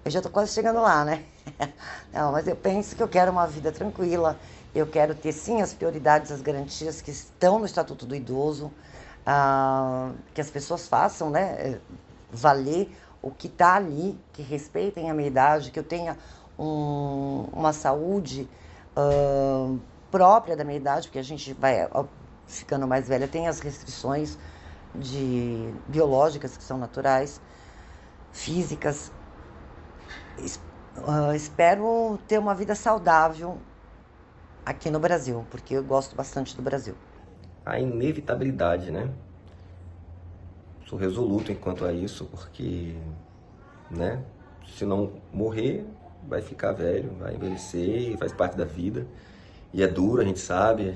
Eu já tô quase chegando lá, né? Não, mas eu penso que eu quero uma vida tranquila. Eu quero ter sim as prioridades, as garantias que estão no Estatuto do Idoso, que as pessoas façam, né? Valer o que está ali, que respeitem a minha idade, que eu tenha uma saúde ah, própria da minha idade, porque a gente vai ficando mais velha, tem as restrições biológicas que são naturais, físicas. Espero ter uma vida saudável aqui no Brasil, porque eu gosto bastante do Brasil. A inevitabilidade, né? Sou resoluto enquanto a isso, porque, né? Se não morrer, vai ficar velho, vai envelhecer, faz parte da vida. E é duro, a gente sabe,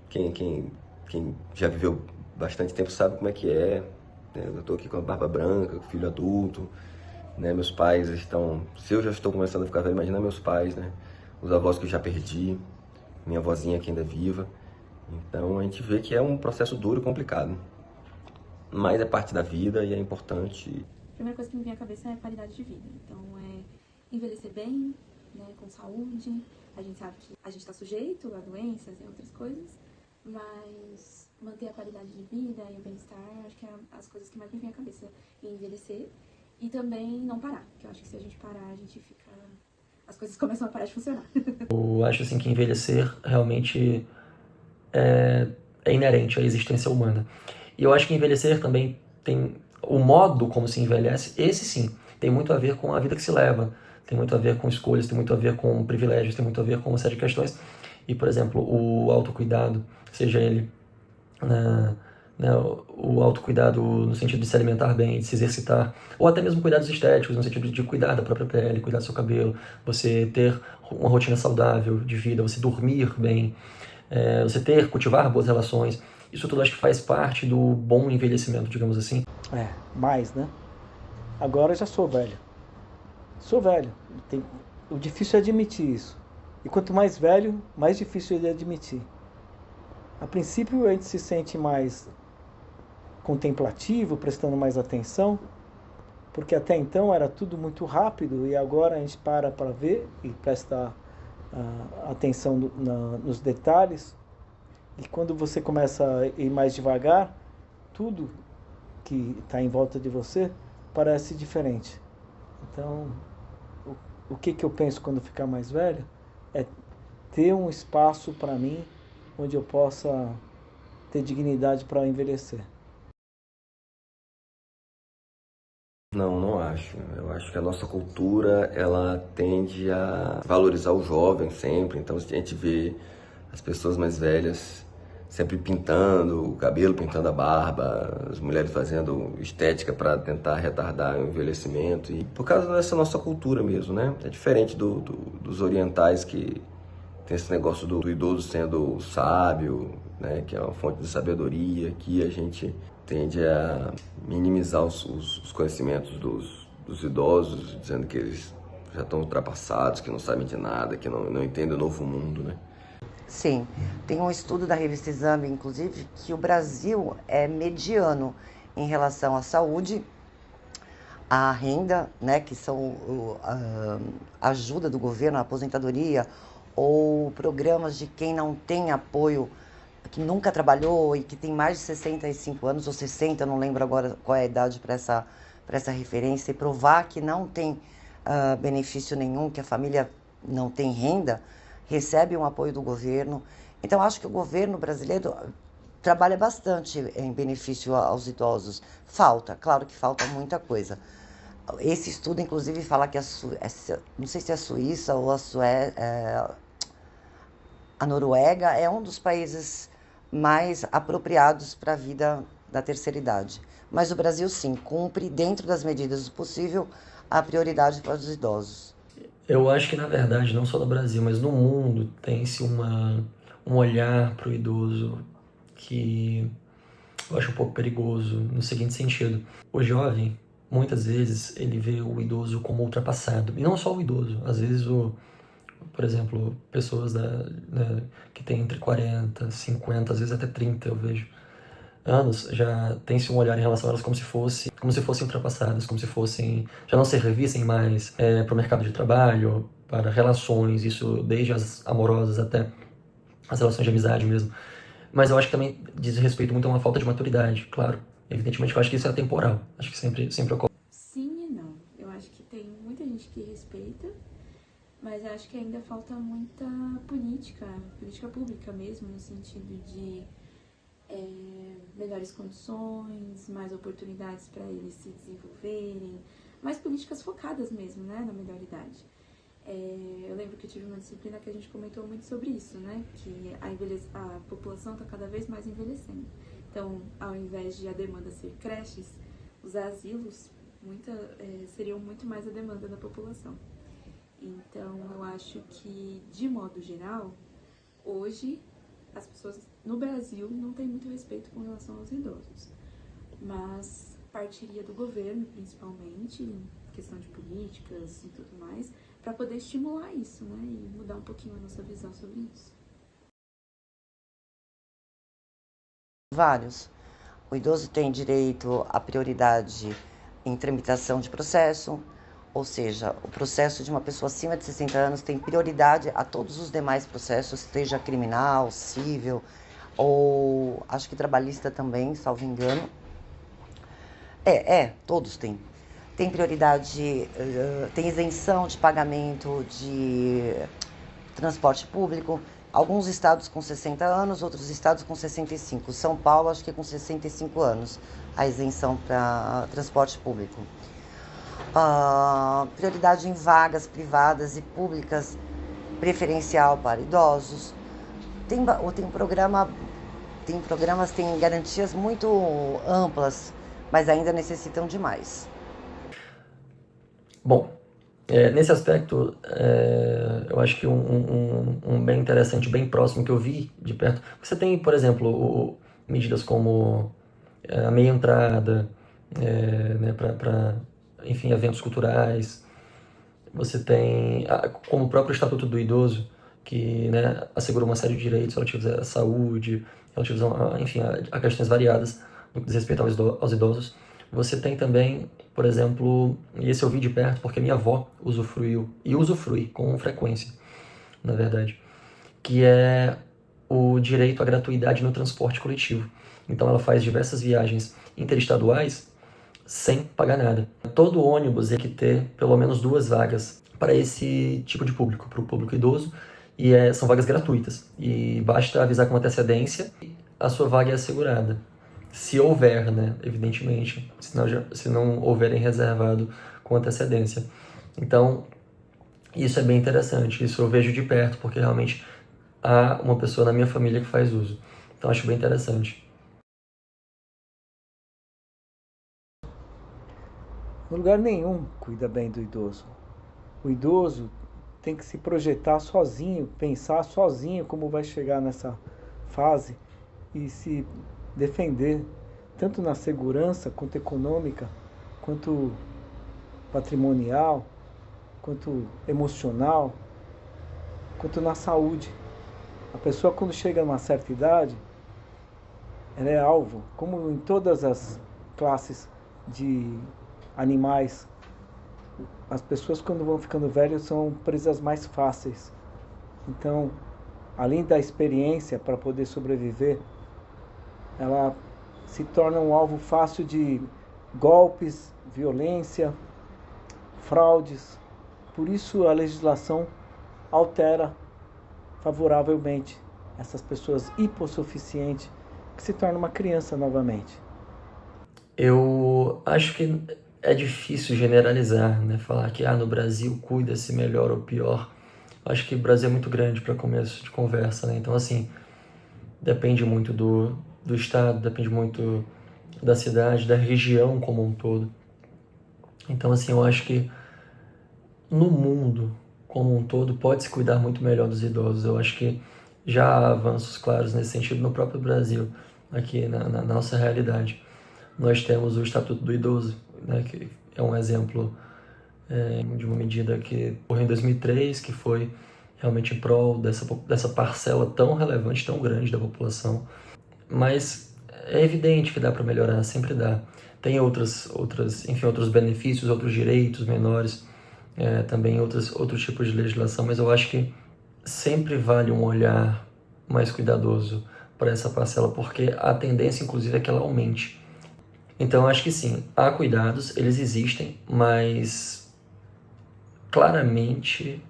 quem, quem, quem já viveu bastante tempo sabe como é que é. Né? Eu tô aqui com a barba branca, com filho adulto, né? Meus pais estão, se eu já estou começando a ficar velho, imagina meus pais, né? Os avós que eu já perdi, minha vozinha que ainda é viva. Então a gente vê que é um processo duro e complicado, mas é parte da vida e é importante. A primeira coisa que me vem à cabeça é a qualidade de vida. Então, é envelhecer bem, né, com saúde. A gente sabe que a gente está sujeito a doenças e outras coisas, mas manter a qualidade de vida e o bem-estar, acho que é as coisas que mais me vem à cabeça. E envelhecer e também não parar, porque eu acho que se a gente parar, a gente fica... as coisas começam a parar de funcionar. Eu acho assim que envelhecer realmente é inerente à existência humana. E eu acho que envelhecer também tem o modo como se envelhece, esse sim, tem muito a ver com a vida que se leva, tem muito a ver com escolhas, tem muito a ver com privilégios, tem muito a ver com uma série de questões. E, por exemplo, o autocuidado, seja ele né, o autocuidado no sentido de se alimentar bem, de se exercitar, ou até mesmo cuidados estéticos, no sentido de cuidar da própria pele, cuidar do seu cabelo, você ter uma rotina saudável de vida, você dormir bem, você cultivar boas relações. Isso tudo acho que faz parte do bom envelhecimento, digamos assim. Mais, né? Agora eu já sou velho. Sou velho. O difícil é admitir isso. E quanto mais velho, mais difícil é de admitir. A princípio a gente se sente mais contemplativo, prestando mais atenção, porque até então era tudo muito rápido e agora a gente para ver e presta atenção nos detalhes. E quando você começa a ir mais devagar, tudo que está em volta de você parece diferente. Então, o que eu penso quando ficar mais velho é ter um espaço para mim onde eu possa ter dignidade para envelhecer. Não, não acho. Eu acho que a nossa cultura, ela tende a valorizar o jovem sempre. Então a gente vê as pessoas mais velhas sempre pintando o cabelo, pintando a barba, as mulheres fazendo estética para tentar retardar o envelhecimento. E por causa dessa nossa cultura mesmo, né? É diferente dos orientais que tem esse negócio do idoso sendo sábio, né? Que é uma fonte de sabedoria, que a gente tende a minimizar os conhecimentos dos idosos, dizendo que eles já estão ultrapassados, que não sabem de nada, que não entendem o novo mundo, né? Sim, tem um estudo da revista Exame, inclusive, que o Brasil é mediano em relação à saúde, à renda, né, que são a ajuda do governo, a aposentadoria, ou programas de quem não tem apoio, que nunca trabalhou e que tem mais de 65 anos, ou 60, não lembro agora qual é a idade para essa referência, e provar que não tem benefício nenhum, que a família não tem renda, recebe um apoio do governo. Então, acho que o governo brasileiro trabalha bastante em benefício aos idosos. Falta, claro que falta muita coisa. Esse estudo, inclusive, fala que não sei se é a Suíça ou a Noruega é um dos países mais apropriados para a vida da terceira idade. Mas o Brasil, sim, cumpre, dentro das medidas do possível, a prioridade para os idosos. Eu acho que, na verdade, não só no Brasil, mas no mundo, tem-se um olhar para o idoso que eu acho um pouco perigoso, no seguinte sentido. O jovem, muitas vezes, ele vê o idoso como ultrapassado. E não só o idoso, às vezes, por exemplo, pessoas que têm entre 40, 50, às vezes até 30, eu vejo. anos, já tem-se um olhar em relação a elas como se fossem ultrapassadas, como se fossem, já não servissem mais para o mercado de trabalho, para relações, isso desde as amorosas até as relações de amizade mesmo. Mas eu acho que também diz respeito muito a uma falta de maturidade, claro. Evidentemente, eu acho que isso é temporal. Acho que sempre ocorre. Sim e não. Eu acho que tem muita gente que respeita, mas acho que ainda falta muita política pública mesmo, no sentido de melhores condições, mais oportunidades para eles se desenvolverem, mais políticas focadas mesmo, né, na melhor idade. Eu lembro que eu tive uma disciplina que a gente comentou muito sobre isso, né, que a população está cada vez mais envelhecendo. Então, ao invés de a demanda ser creches, os asilos seriam muito mais a demanda da população. Então, eu acho que, de modo geral, hoje as pessoas no Brasil não têm muito respeito com relação aos idosos, mas partiria do governo, principalmente, em questão de políticas e tudo mais, para poder estimular isso, né, e mudar um pouquinho a nossa visão sobre isso. Vários. O idoso tem direito à prioridade em tramitação de processo, ou seja, o processo de uma pessoa acima de 60 anos tem prioridade a todos os demais processos, seja criminal, civil, ou acho que trabalhista também, salvo engano. Todos têm. Tem prioridade, tem isenção de pagamento de transporte público. Alguns estados com 60 anos, outros estados com 65. São Paulo, acho que com 65 anos, a isenção para transporte público. Prioridade em vagas privadas e públicas, preferencial para idosos. Tem programas, tem garantias muito amplas, mas ainda necessitam de mais. Bom, nesse aspecto, eu acho que um bem interessante, bem próximo que eu vi de perto, você tem, por exemplo, medidas como a meia entrada, né, para, enfim, eventos culturais. Você tem, como o próprio Estatuto do Idoso, que, né, assegura uma série de direitos relativos à saúde, relativos enfim, a questões variadas no que diz respeito aos idosos. Você tem também, por exemplo, e esse eu vi de perto porque minha avó usufruiu, e usufrui com frequência, na verdade, que é o direito à gratuidade no transporte coletivo. Então ela faz diversas viagens interestaduais sem pagar nada. Todo ônibus tem que ter pelo menos 2 vagas para esse tipo de público, para o público idoso, e são vagas gratuitas. E basta avisar com antecedência e a sua vaga é assegurada. Se houver, né, evidentemente, se não houverem reservado com antecedência. Então, isso é bem interessante, isso eu vejo de perto, porque realmente há uma pessoa na minha família que faz uso. Então, acho bem interessante. Lugar nenhum cuida bem do idoso. O idoso tem que se projetar sozinho, pensar sozinho como vai chegar nessa fase e se defender, tanto na segurança, quanto econômica, quanto patrimonial, quanto emocional, quanto na saúde. A pessoa, quando chega a uma certa idade, ela é alvo, como em todas as classes de animais. As pessoas, quando vão ficando velhas, são presas mais fáceis. Então, além da experiência para poder sobreviver, ela se torna um alvo fácil de golpes, violência, fraudes. Por isso a legislação altera favoravelmente essas pessoas hipossuficientes, que se torna uma criança novamente. Eu acho que é difícil generalizar, né? Falar que no Brasil cuida-se melhor ou pior. Acho que o Brasil é muito grande para começo de conversa, né? Então, assim, depende muito do estado, depende muito da cidade, da região como um todo. Então, assim, eu acho que no mundo como um todo pode-se cuidar muito melhor dos idosos. Eu acho que já há avanços claros nesse sentido no próprio Brasil, aqui na nossa realidade. Nós temos o Estatuto do Idoso, né, que é um exemplo de uma medida que ocorreu em 2003, que foi realmente em prol dessa parcela tão relevante, tão grande da população. Mas é evidente que dá para melhorar, sempre dá. Tem enfim, outros benefícios, outros direitos menores, também outros tipos de legislação, mas eu acho que sempre vale um olhar mais cuidadoso para essa parcela, porque a tendência, inclusive, é que ela aumente. Então, eu acho que sim, há cuidados, eles existem, mas claramente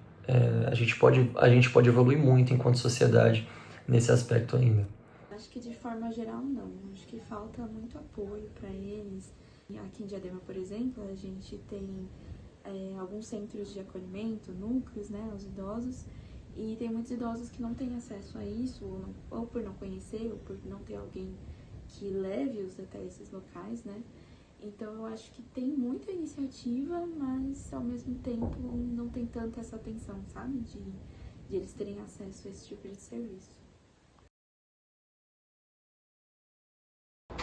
a gente pode evoluir muito enquanto sociedade nesse aspecto ainda. Acho que de forma geral não, acho que falta muito apoio para eles. Aqui em Diadema, por exemplo, a gente tem alguns centros de acolhimento, núcleos, né, aos idosos, e tem muitos idosos que não têm acesso a isso, ou por não conhecer, ou por não ter alguém que leve-os até esses locais, né? Então eu acho que tem muita iniciativa, mas ao mesmo tempo não tem tanta essa atenção, sabe? De eles terem acesso a esse tipo de serviço.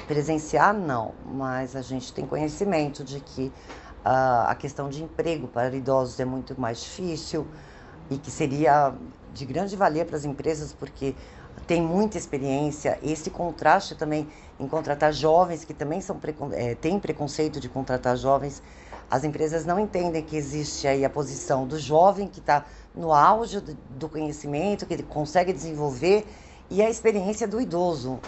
Presenciar, não, mas a gente tem conhecimento de que a questão de emprego para idosos é muito mais difícil e que seria de grande valia para as empresas, porque tem muita experiência. Esse contraste também em contratar jovens, que também têm preconceito de contratar jovens. As empresas não entendem que existe aí a posição do jovem que está no auge do conhecimento, que ele consegue desenvolver, e a experiência do idoso,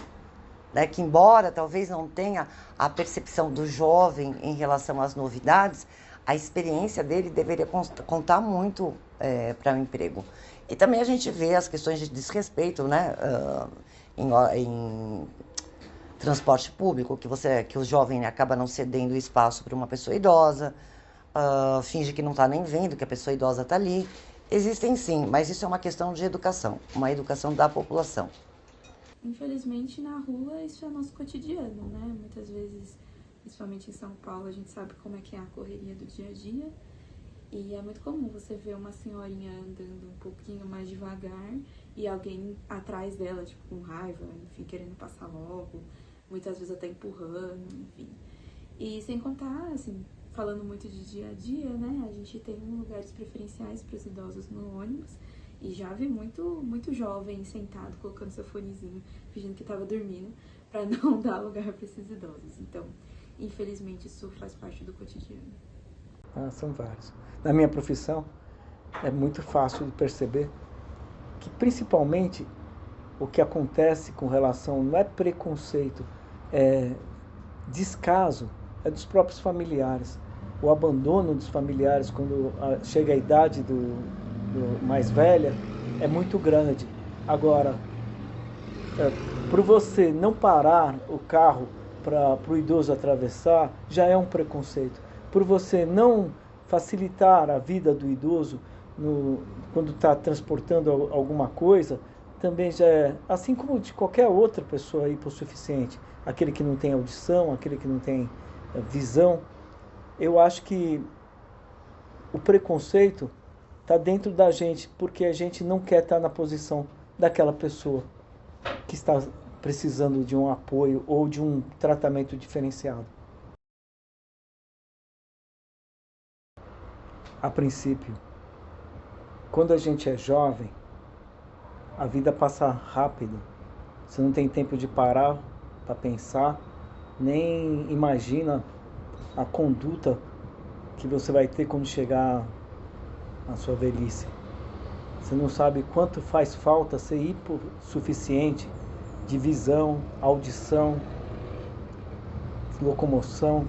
né, que embora talvez não tenha a percepção do jovem em relação às novidades, a experiência dele deveria contar muito para o emprego. E também a gente vê as questões de desrespeito, né, em transporte público, que o jovem acaba não cedendo espaço para uma pessoa idosa, finge que não está nem vendo que a pessoa idosa está ali. Existem sim, mas isso é uma questão de educação, uma educação da população. Infelizmente, na rua, isso é nosso cotidiano, né? Muitas vezes, principalmente em São Paulo, a gente sabe como é que é a correria do dia a dia. E é muito comum você ver uma senhorinha andando um pouquinho mais devagar e alguém atrás dela, tipo, com raiva, enfim, querendo passar logo. Muitas vezes até empurrando, enfim. E sem contar, assim, falando muito de dia a dia, né? A gente tem lugares preferenciais para os idosos no ônibus. E já vi muito jovem sentado, colocando seu fonezinho, fingindo que estava dormindo, para não dar lugar para esses idosos. Então, infelizmente, isso faz parte do cotidiano. São vários. Na minha profissão, é muito fácil de perceber que, principalmente, o que acontece com relação, não é preconceito, é descaso, é dos próprios familiares. O abandono dos familiares quando chega a idade do mais velha é muito grande. Agora, por você não parar o carro para o idoso atravessar, já é um preconceito. Por você não facilitar a vida do idoso quando está transportando alguma coisa, também já é, assim como de qualquer outra pessoa hipossuficiente, aquele que não tem audição, aquele que não tem visão. Eu acho que o preconceito está dentro da gente, porque a gente não quer estar na posição daquela pessoa que está precisando de um apoio ou de um tratamento diferenciado. A princípio, quando a gente é jovem, a vida passa rápido. Você não tem tempo de parar para pensar, nem imagina a conduta que você vai ter quando chegar na sua velhice. Você não sabe quanto faz falta ser hipossuficiente de visão, audição, locomoção.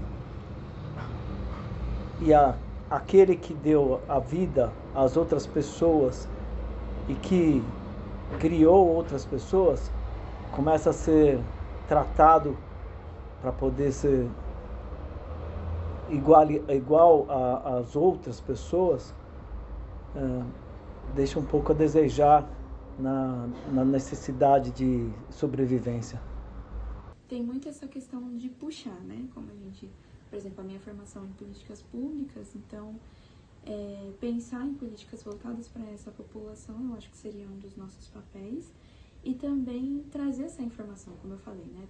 E aquele que deu a vida às outras pessoas e que criou outras pessoas começa a ser tratado para poder ser igual às outras pessoas, deixa um pouco a desejar na necessidade de sobrevivência. Tem muito essa questão de puxar, né? Como a gente, por exemplo, a minha formação em políticas públicas, então pensar em políticas voltadas para essa população, eu acho que seria um dos nossos papéis. E também trazer essa informação, como eu falei, né?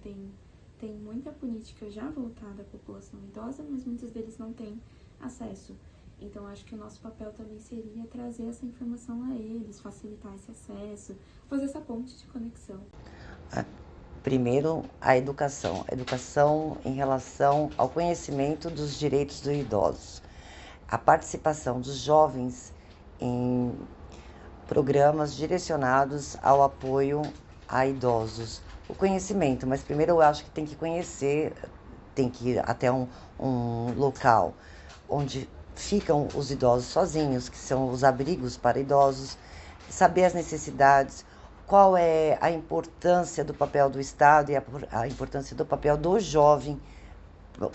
Tem muita política já voltada à população idosa, mas muitos deles não têm acesso. Então, acho que o nosso papel também seria trazer essa informação a eles, facilitar esse acesso, fazer essa ponte de conexão. Primeiro, a educação em relação ao conhecimento dos direitos dos idosos, a participação dos jovens em programas direcionados ao apoio a idosos, o conhecimento, mas primeiro eu acho que tem que conhecer, tem que ir até um local onde ficam os idosos sozinhos, que são os abrigos para idosos, saber as necessidades, qual é a importância do papel do Estado e a importância do papel do jovem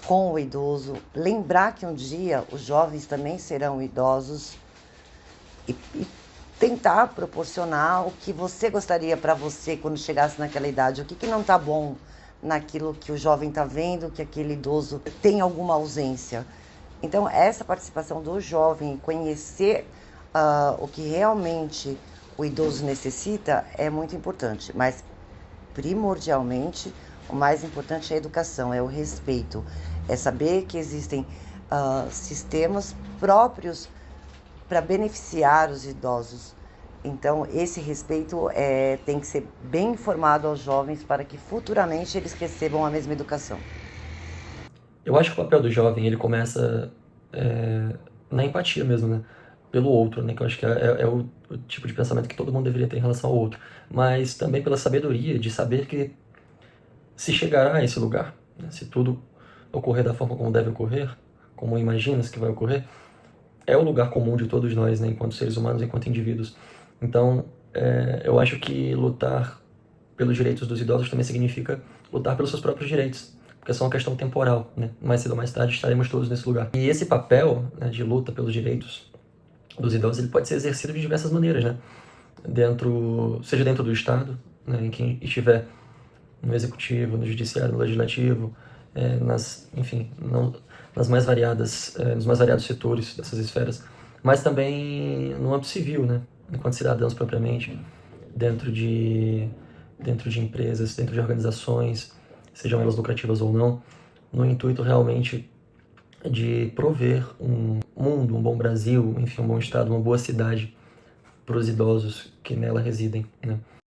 com o idoso, lembrar que um dia os jovens também serão idosos e tentar proporcionar o que você gostaria para você quando chegasse naquela idade, o que não está bom naquilo que o jovem está vendo, que aquele idoso tem alguma ausência. Então, essa participação do jovem, conhecer o que realmente o idoso necessita é muito importante, mas primordialmente o mais importante é a educação, é o respeito, é saber que existem sistemas próprios para beneficiar os idosos. Então, esse respeito tem que ser bem informado aos jovens para que futuramente eles recebam a mesma educação. Eu acho que o papel do jovem, ele começa na empatia mesmo, né? Pelo outro, né? Que eu acho que é o tipo de pensamento que todo mundo deveria ter em relação ao outro. Mas também pela sabedoria de saber que se chegará a esse lugar, né? Se tudo ocorrer da forma como deve ocorrer, como imaginas que vai ocorrer, é o lugar comum de todos nós, né? Enquanto seres humanos, enquanto indivíduos. Então, eu acho que lutar pelos direitos dos idosos também significa lutar pelos seus próprios direitos, porque é só uma questão temporal, né? Mais cedo ou mais tarde estaremos todos nesse lugar. E esse papel, né, de luta pelos direitos dos idosos, ele pode ser exercido de diversas maneiras, né? Seja dentro do Estado, né, em quem estiver no Executivo, no Judiciário, no Legislativo, nos mais variados setores dessas esferas, mas também no âmbito civil, né? Enquanto cidadãos propriamente, dentro de empresas, dentro de organizações, sejam elas lucrativas ou não, no intuito realmente de prover um mundo, um bom Brasil, enfim, um bom estado, uma boa cidade para os idosos que nela residem, né?